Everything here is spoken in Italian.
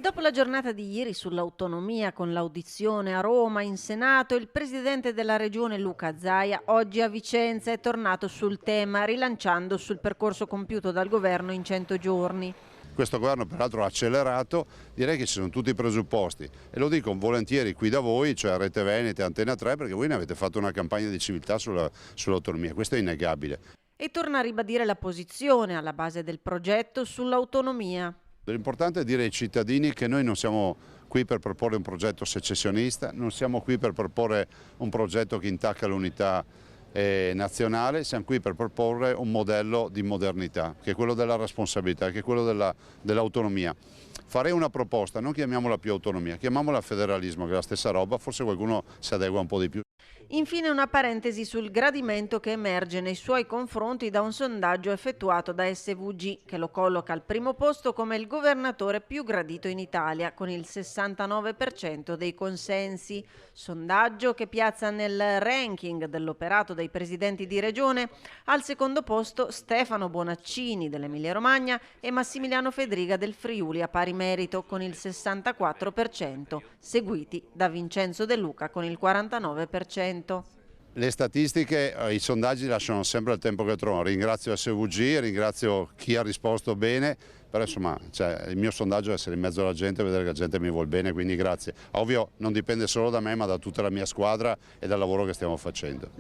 Dopo la giornata di ieri sull'autonomia con l'audizione a Roma in Senato, il presidente della regione Luca Zaia oggi a Vicenza è tornato sul tema, rilanciando sul percorso compiuto dal governo in 100 giorni. Questo governo peraltro ha accelerato, direi che ci sono tutti i presupposti e lo dico volentieri qui da voi, cioè a Rete Venete e Antena 3, perché voi ne avete fatto una campagna di civiltà sull'autonomia, questo è innegabile. E torna a ribadire la posizione alla base del progetto sull'autonomia. L'importante è dire ai cittadini che noi non siamo qui per proporre un progetto secessionista, non siamo qui per proporre un progetto che intacca l'unità nazionale, siamo qui per proporre un modello di modernità, che è quello della responsabilità, che è quello dell'autonomia. Farei una proposta, non chiamiamola più autonomia, chiamiamola federalismo, che è la stessa roba, forse qualcuno si adegua un po' di più. Infine una parentesi sul gradimento che emerge nei suoi confronti da un sondaggio effettuato da SVG, che lo colloca al primo posto come il governatore più gradito in Italia, con il 69% dei consensi. Sondaggio che piazza nel ranking dell'operato dei presidenti di regione al secondo posto Stefano Bonaccini dell'Emilia-Romagna e Massimiliano Fedriga del Friuli a pari merito con il 64%, seguiti da Vincenzo De Luca con il 49%. Le statistiche, i sondaggi lasciano sempre il tempo che trovano. Ringrazio SVG, ringrazio chi ha risposto bene, però insomma il mio sondaggio è essere in mezzo alla gente, vedere che la gente mi vuol bene, quindi grazie. Ovvio non dipende solo da me ma da tutta la mia squadra e dal lavoro che stiamo facendo.